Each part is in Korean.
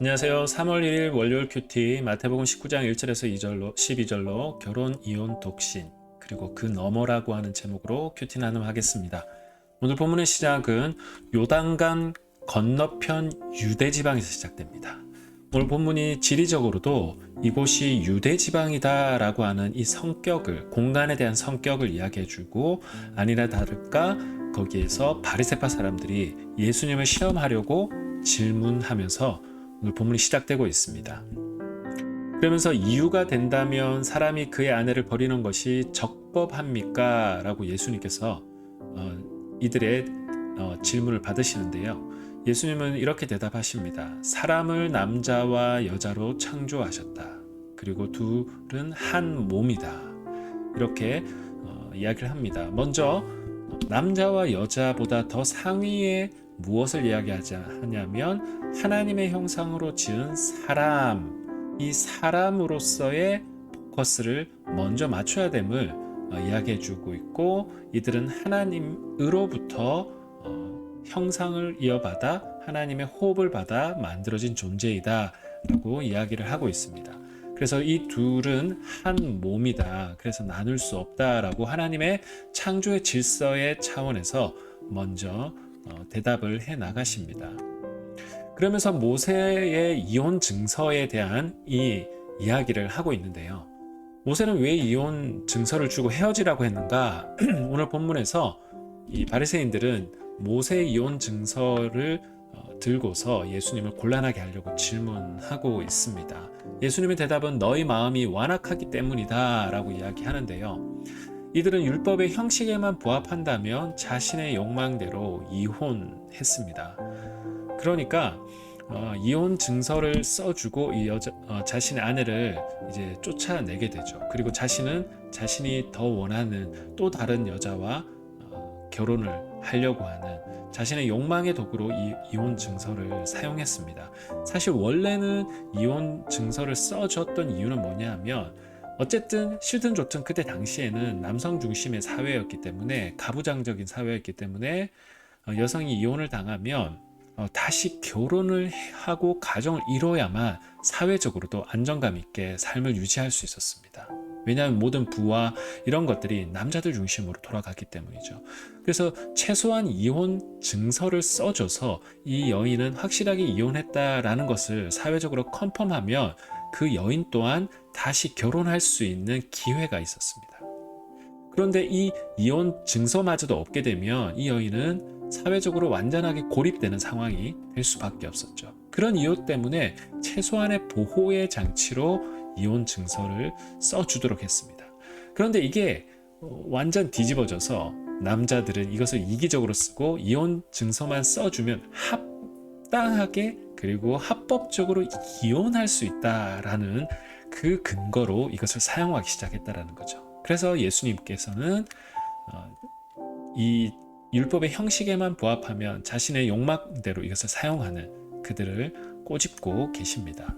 안녕하세요. 3월 1일 월요일 큐티 마태복음 19장 1절에서 2절로 12절로 결혼, 이혼, 독신 그리고 그 너머라고 하는 제목으로 큐티 나눔하겠습니다. 오늘 본문의 시작은 요단강 건너편 유대 지방에서 시작됩니다. 오늘 본문이 지리적으로도 이곳이 유대 지방이다라고 하는 이 성격을, 공간에 대한 성격을 이야기해주고, 아니나 다를까 거기에서 바리새파 사람들이 예수님을 시험하려고 질문하면서 오늘 본문이 시작되고 있습니다. 그러면서 이유가 된다면 사람이 그의 아내를 버리는 것이 적법합니까? 라고 예수님께서 이들의 질문을 받으시는데요. 예수님은 이렇게 대답하십니다. 사람을 남자와 여자로 창조하셨다. 그리고 둘은 한 몸이다. 이렇게 이야기를 합니다. 먼저 남자와 여자보다 더 상위에 무엇을 이야기하지 하냐면 하나님의 형상으로 지은 사람, 이 사람으로서의 포커스를 먼저 맞춰야 됨을 이야기해주고 있고, 이들은 하나님으로부터 형상을 이어받아 하나님의 호흡을 받아 만들어진 존재이다 라고 이야기를 하고 있습니다. 그래서 이 둘은 한 몸이다, 그래서 나눌 수 없다라고 하나님의 창조의 질서의 차원에서 먼저 대답을 해 나가십니다. 그러면서 모세의 이혼 증서에 대한 이 이야기를 하고 있는데요. 모세는 왜 이혼 증서를 주고 헤어지라고 했는가? 오늘 본문에서 이 바리새인들은 모세의 이혼 증서를 들고서 예수님을 곤란하게 하려고 질문하고 있습니다. 예수님의 대답은 너희 마음이 완악하기 때문이다 라고 이야기하는데요. 이들은 율법의 형식에만 부합한다면 자신의 욕망대로 이혼했습니다. 그러니까 이혼 증서를 써주고 이 자신의 아내를 이제 쫓아내게 되죠. 그리고 자신은 자신이 더 원하는 또 다른 여자와 결혼을 하려고 하는 자신의 욕망의 도구로 이 이혼 증서를 사용했습니다. 사실 원래는 이혼 증서를 써줬던 이유는 뭐냐면, 어쨌든 싫든 좋든 그때 당시에는 남성 중심의 사회였기 때문에, 가부장적인 사회였기 때문에 여성이 이혼을 당하면 다시 결혼을 하고 가정을 이뤄야만 사회적으로도 안정감 있게 삶을 유지할 수 있었습니다. 왜냐하면 모든 부와 이런 것들이 남자들 중심으로 돌아갔기 때문이죠. 그래서 최소한 이혼 증서를 써줘서 이 여인은 확실하게 이혼했다라는 것을 사회적으로 컨펌하면 그 여인 또한 다시 결혼할 수 있는 기회가 있었습니다. 그런데 이 이혼 증서마저도 없게 되면 이 여인은 사회적으로 완전하게 고립되는 상황이 될 수밖에 없었죠. 그런 이유 때문에 최소한의 보호의 장치로 이혼 증서를 써주도록 했습니다. 그런데 이게 완전 뒤집어져서 남자들은 이것을 이기적으로 쓰고 이혼 증서만 써주면 합당하게 그리고 합법적으로 이혼할 수 있다라는 그 근거로 이것을 사용하기 시작했다라는 거죠. 그래서 예수님께서는 이 율법의 형식에만 부합하면 자신의 욕망대로 이것을 사용하는 그들을 꼬집고 계십니다.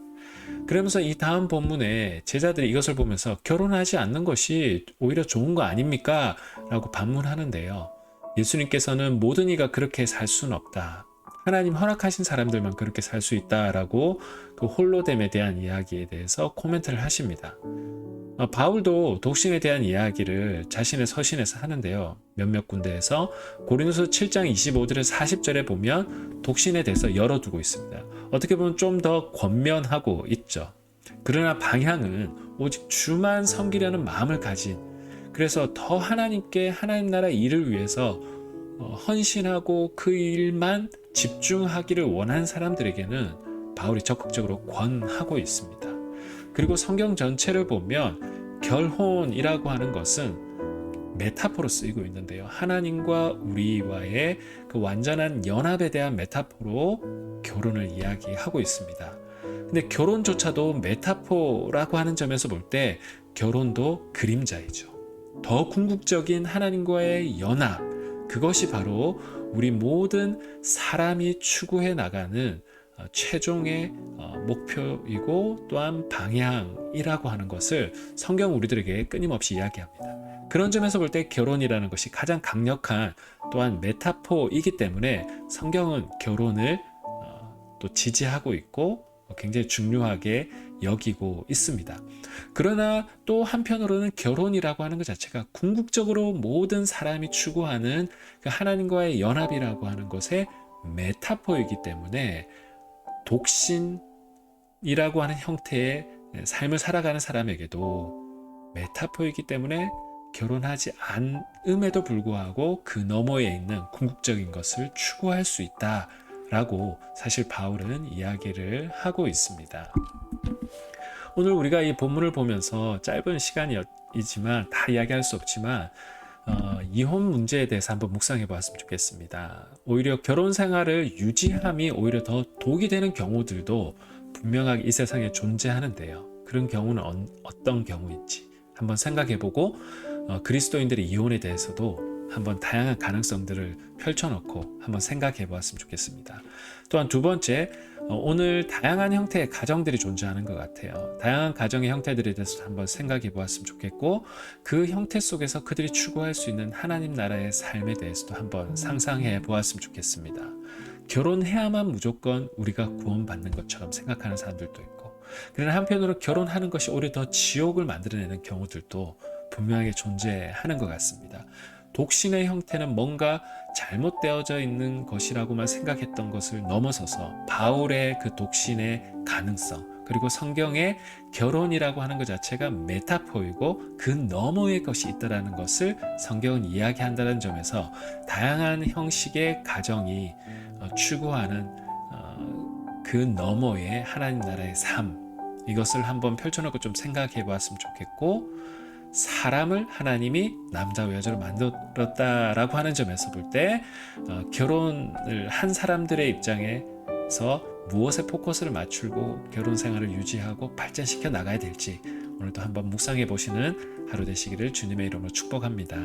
그러면서 이 다음 본문에 제자들이 이것을 보면서 결혼하지 않는 것이 오히려 좋은 거 아닙니까? 라고 반문하는데요. 예수님께서는 모든 이가 그렇게 살 수는 없다. 하나님 허락하신 사람들만 그렇게 살 수 있다라고 그 홀로됨에 대한 이야기에 대해서 코멘트를 하십니다. 바울도 독신에 대한 이야기를 자신의 서신에서 하는데요. 몇몇 군데에서 고린도서 7장 25절에서 40절에 보면 독신에 대해서 열어두고 있습니다. 어떻게 보면 좀 더 권면하고 있죠. 그러나 방향은 오직 주만 섬기려는 마음을 가진, 그래서 더 하나님께 하나님 나라 일을 위해서 헌신하고 그 일만 집중하기를 원하는 사람들에게는 바울이 적극적으로 권하고 있습니다. 그리고 성경 전체를 보면 결혼이라고 하는 것은 메타포로 쓰이고 있는데요. 하나님과 우리와의 그 완전한 연합에 대한 메타포로 결혼을 이야기하고 있습니다. 근데 결혼조차도 메타포라고 하는 점에서 볼 때 결혼도 그림자이죠. 더 궁극적인 하나님과의 연합, 그것이 바로 우리 모든 사람이 추구해 나가는 최종의 목표이고 또한 방향이라고 하는 것을 성경 우리들에게 끊임없이 이야기합니다. 그런 점에서 볼 때 결혼이라는 것이 가장 강력한 또한 메타포이기 때문에 성경은 결혼을 또 지지하고 있고 굉장히 중요하게 여기고 있습니다. 그러나 또 한편으로는 결혼이라고 하는 것 자체가 궁극적으로 모든 사람이 추구하는 그 하나님과의 연합이라고 하는 것의 메타포이기 때문에 독신이라고 하는 형태의 삶을 살아가는 사람에게도 메타포이기 때문에 결혼하지 않음에도 불구하고 그 너머에 있는 궁극적인 것을 추구할 수 있다라고 사실 바울은 이야기를 하고 있습니다. 오늘 우리가 이 본문을 보면서 짧은 시간이지만 다 이야기할 수 없지만 이혼 문제에 대해서 한번 묵상해 보았으면 좋겠습니다. 오히려 결혼 생활을 유지함이 오히려 더 독이 되는 경우들도 분명하게 이 세상에 존재하는데요. 그런 경우는 어떤 경우인지 한번 생각해 보고 그리스도인들의 이혼에 대해서도 한번 다양한 가능성들을 펼쳐놓고 한번 생각해 보았으면 좋겠습니다. 또한 두 번째, 오늘 다양한 형태의 가정들이 존재하는 것 같아요. 다양한 가정의 형태들에 대해서 한번 생각해 보았으면 좋겠고 그 형태 속에서 그들이 추구할 수 있는 하나님 나라의 삶에 대해서도 한번 상상해 보았으면 좋겠습니다. 결혼해야만 무조건 우리가 구원받는 것처럼 생각하는 사람들도 있고, 그러나 한편으로 결혼하는 것이 오히려 더 지옥을 만들어내는 경우들도 분명하게 존재하는 것 같습니다. 독신의 형태는 뭔가 잘못되어져 있는 것이라고만 생각했던 것을 넘어서서 바울의 그 독신의 가능성, 그리고 성경의 결혼이라고 하는 것 자체가 메타포이고 그 너머의 것이 있다는 것을 성경은 이야기한다는 점에서 다양한 형식의 가정이 추구하는 그 너머의 하나님 나라의 삶, 이것을 한번 펼쳐놓고 좀 생각해 보았으면 좋겠고, 사람을 하나님이 남자와 여자로 만들었다라고 하는 점에서 볼 때 결혼을 한 사람들의 입장에서 무엇에 포커스를 맞추고 결혼 생활을 유지하고 발전시켜 나가야 될지 오늘도 한번 묵상해 보시는 하루 되시기를 주님의 이름으로 축복합니다.